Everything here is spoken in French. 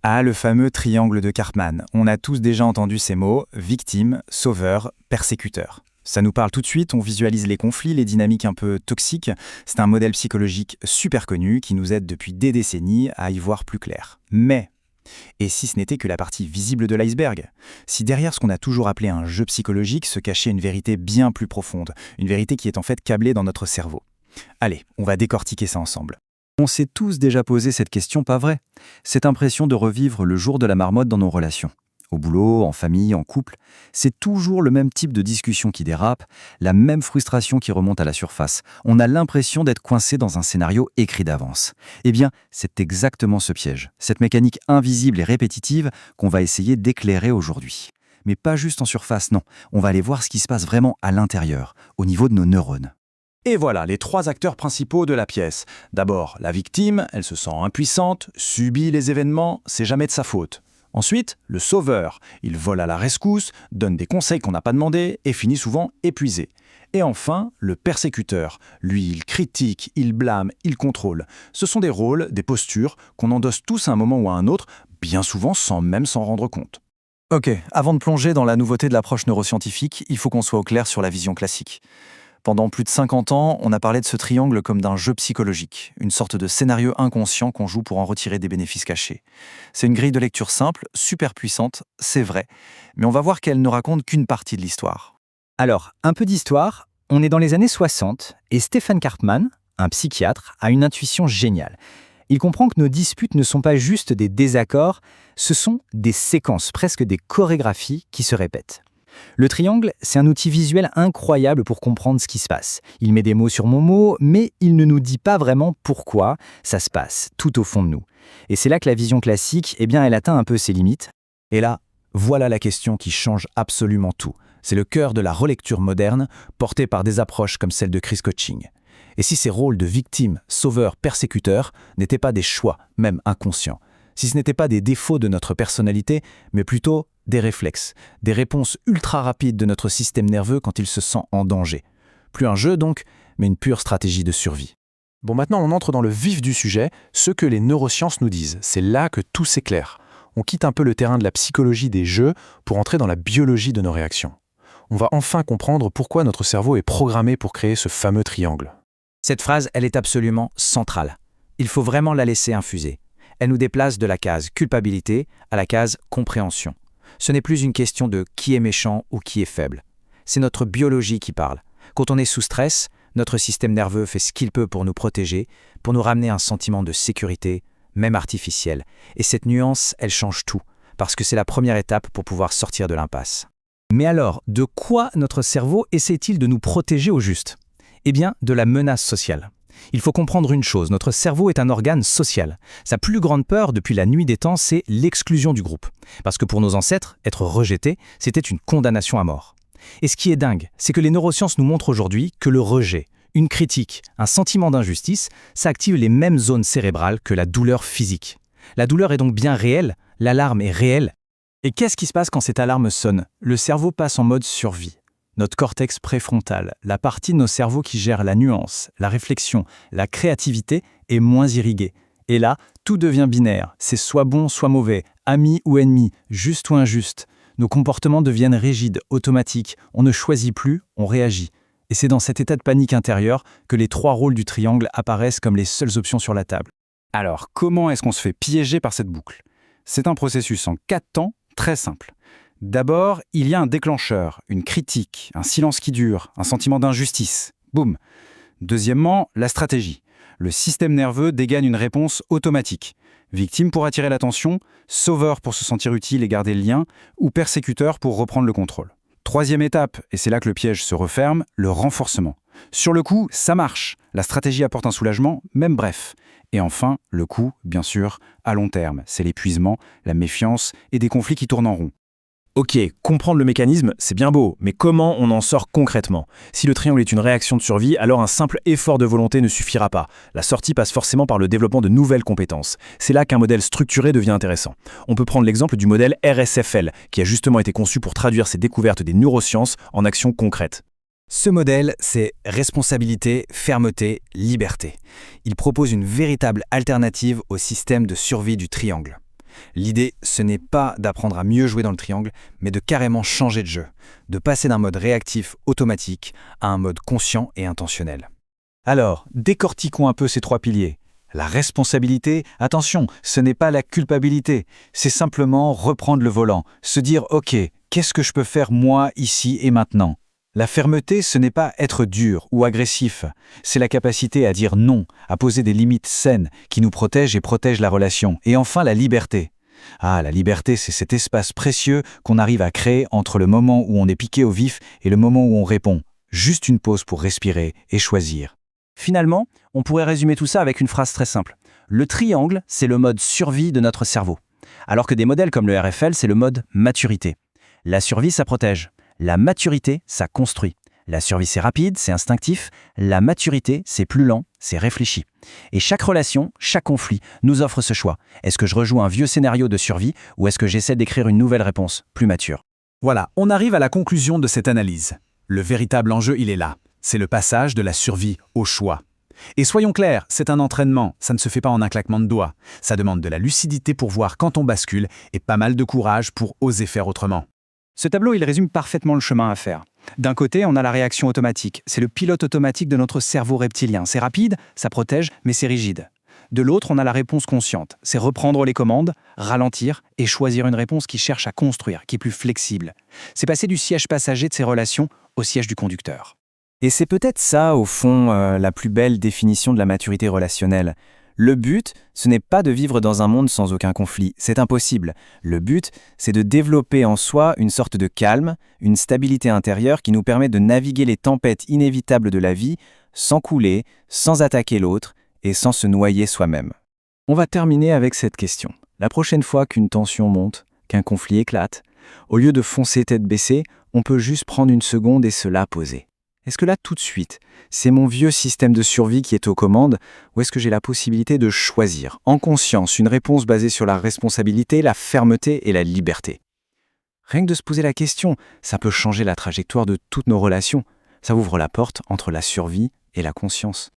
Ah, le fameux triangle de Karpman. On a tous déjà entendu ces mots, victime, sauveur, persécuteur. Ça nous parle tout de suite, on visualise les conflits, les dynamiques un peu toxiques. C'est un modèle psychologique super connu qui nous aide depuis des décennies à y voir plus clair. Mais, et si ce n'était que la partie visible de l'iceberg? Si derrière ce qu'on a toujours appelé un jeu psychologique se cachait une vérité bien plus profonde, une vérité qui est en fait câblée dans notre cerveau. Allez, on va décortiquer ça ensemble. On s'est tous déjà posé cette question, pas vrai? Cette impression de revivre le jour de la marmotte dans nos relations. Au boulot, en famille, en couple, c'est toujours le même type de discussion qui dérape, la même frustration qui remonte à la surface. On a l'impression d'être coincé dans un scénario écrit d'avance. Eh bien, c'est exactement ce piège, cette mécanique invisible et répétitive qu'on va essayer d'éclairer aujourd'hui. Mais pas juste en surface, non. On va aller voir ce qui se passe vraiment à l'intérieur, au niveau de nos neurones. Et voilà les trois acteurs principaux de la pièce. D'abord, la victime, elle se sent impuissante, subit les événements, c'est jamais de sa faute. Ensuite, le sauveur, il vole à la rescousse, donne des conseils qu'on n'a pas demandé et finit souvent épuisé. Et enfin, le persécuteur, lui, il critique, il blâme, il contrôle. Ce sont des rôles, des postures qu'on endosse tous à un moment ou à un autre, bien souvent sans même s'en rendre compte. Ok, avant de plonger dans la nouveauté de l'approche neuroscientifique, il faut qu'on soit au clair sur la vision classique. Pendant plus de 50 ans, on a parlé de ce triangle comme d'un jeu psychologique, une sorte de scénario inconscient qu'on joue pour en retirer des bénéfices cachés. C'est une grille de lecture simple, super puissante, c'est vrai, mais on va voir qu'elle ne raconte qu'une partie de l'histoire. Alors, un peu d'histoire, on est dans les années 60 et Stefan Karpman, un psychiatre, a une intuition géniale. Il comprend que nos disputes ne sont pas juste des désaccords, ce sont des séquences, presque des chorégraphies qui se répètent. Le triangle, c'est un outil visuel incroyable pour comprendre ce qui se passe. Il met des mots sur mon mot, mais il ne nous dit pas vraiment pourquoi ça se passe, tout au fond de nous. Et c'est là que la vision classique, elle atteint un peu ses limites. Et là, voilà la question qui change absolument tout. C'est le cœur de la relecture moderne, portée par des approches comme celle de Chris Coaching. Et si ces rôles de victime, sauveur, persécuteur n'étaient pas des choix, même inconscients, si ce n'étaient pas des défauts de notre personnalité, mais plutôt des réflexes, des réponses ultra rapides de notre système nerveux quand il se sent en danger. Plus un jeu donc, mais une pure stratégie de survie. Bon, maintenant on entre dans le vif du sujet, ce que les neurosciences nous disent. C'est là que tout s'éclaire. On quitte un peu le terrain de la psychologie des jeux pour entrer dans la biologie de nos réactions. On va enfin comprendre pourquoi notre cerveau est programmé pour créer ce fameux triangle. Cette phrase, elle est absolument centrale. Il faut vraiment la laisser infuser. Elle nous déplace de la case culpabilité à la case compréhension. Ce n'est plus une question de qui est méchant ou qui est faible. C'est notre biologie qui parle. Quand on est sous stress, notre système nerveux fait ce qu'il peut pour nous protéger, pour nous ramener un sentiment de sécurité, même artificiel. Et cette nuance, elle change tout, parce que c'est la première étape pour pouvoir sortir de l'impasse. Mais alors, de quoi notre cerveau essaie-t-il de nous protéger au juste? Eh bien, de la menace sociale. Il faut comprendre une chose, notre cerveau est un organe social. Sa plus grande peur depuis la nuit des temps, c'est l'exclusion du groupe. Parce que pour nos ancêtres, être rejeté, c'était une condamnation à mort. Et ce qui est dingue, c'est que les neurosciences nous montrent aujourd'hui que le rejet, une critique, un sentiment d'injustice, ça active les mêmes zones cérébrales que la douleur physique. La douleur est donc bien réelle, l'alarme est réelle. Et qu'est-ce qui se passe quand cette alarme sonne? Le cerveau passe en mode survie. Notre cortex préfrontal, la partie de nos cerveaux qui gère la nuance, la réflexion, la créativité, est moins irriguée. Et là, tout devient binaire. C'est soit bon, soit mauvais, ami ou ennemi, juste ou injuste. Nos comportements deviennent rigides, automatiques. On ne choisit plus, on réagit. Et c'est dans cet état de panique intérieure que les trois rôles du triangle apparaissent comme les seules options sur la table. Alors, comment est-ce qu'on se fait piéger par cette boucle? C'est un processus en 4 temps, très simple. D'abord, il y a un déclencheur, une critique, un silence qui dure, un sentiment d'injustice. Boum. Deuxièmement, la stratégie. Le système nerveux dégaine une réponse automatique. Victime pour attirer l'attention, sauveur pour se sentir utile et garder le lien, ou persécuteur pour reprendre le contrôle. Troisième étape, et c'est là que le piège se referme, le renforcement. Sur le coup, ça marche. La stratégie apporte un soulagement, même bref. Et enfin, le coup, bien sûr, à long terme. C'est l'épuisement, la méfiance et des conflits qui tournent en rond. Ok, comprendre le mécanisme, c'est bien beau, mais comment on en sort concrètement? Si le triangle est une réaction de survie, alors un simple effort de volonté ne suffira pas. La sortie passe forcément par le développement de nouvelles compétences. C'est là qu'un modèle structuré devient intéressant. On peut prendre l'exemple du modèle RSFL, qui a justement été conçu pour traduire ces découvertes des neurosciences en actions concrètes. Ce modèle, c'est responsabilité, fermeté, liberté. Il propose une véritable alternative au système de survie du triangle. L'idée, ce n'est pas d'apprendre à mieux jouer dans le triangle, mais de carrément changer de jeu, de passer d'un mode réactif automatique à un mode conscient et intentionnel. Alors, décortiquons un peu ces 3 piliers. La responsabilité, attention, ce n'est pas la culpabilité, c'est simplement reprendre le volant, se dire « Ok, qu'est-ce que je peux faire moi, ici et maintenant ?» La fermeté, ce n'est pas être dur ou agressif, c'est la capacité à dire non, à poser des limites saines qui nous protègent et protègent la relation. Et enfin, la liberté. Ah, la liberté, c'est cet espace précieux qu'on arrive à créer entre le moment où on est piqué au vif et le moment où on répond. Juste une pause pour respirer et choisir. Finalement, on pourrait résumer tout ça avec une phrase très simple. Le triangle, c'est le mode survie de notre cerveau, alors que des modèles comme le RFL, c'est le mode maturité. La survie, ça protège. La maturité, ça construit. La survie, c'est rapide, c'est instinctif. La maturité, c'est plus lent, c'est réfléchi. Et chaque relation, chaque conflit nous offre ce choix. Est-ce que je rejoue un vieux scénario de survie ou est-ce que j'essaie d'écrire une nouvelle réponse, plus mature? Voilà, on arrive à la conclusion de cette analyse. Le véritable enjeu, il est là. C'est le passage de la survie au choix. Et soyons clairs, c'est un entraînement, ça ne se fait pas en un claquement de doigts. Ça demande de la lucidité pour voir quand on bascule et pas mal de courage pour oser faire autrement. Ce tableau, il résume parfaitement le chemin à faire. D'un côté, on a la réaction automatique. C'est le pilote automatique de notre cerveau reptilien. C'est rapide, ça protège, mais c'est rigide. De l'autre, on a la réponse consciente. C'est reprendre les commandes, ralentir et choisir une réponse qui cherche à construire, qui est plus flexible. C'est passer du siège passager de ses relations au siège du conducteur. Et c'est peut-être ça, au fond, la plus belle définition de la maturité relationnelle. Le but, ce n'est pas de vivre dans un monde sans aucun conflit, c'est impossible. Le but, c'est de développer en soi une sorte de calme, une stabilité intérieure qui nous permet de naviguer les tempêtes inévitables de la vie sans couler, sans attaquer l'autre et sans se noyer soi-même. On va terminer avec cette question. La prochaine fois qu'une tension monte, qu'un conflit éclate, au lieu de foncer tête baissée, on peut juste prendre une seconde et se la poser. Est-ce que là, tout de suite, c'est mon vieux système de survie qui est aux commandes ou est-ce que j'ai la possibilité de choisir, en conscience, une réponse basée sur la responsabilité, la fermeté et la liberté? Rien que de se poser la question, ça peut changer la trajectoire de toutes nos relations. Ça ouvre la porte entre la survie et la conscience.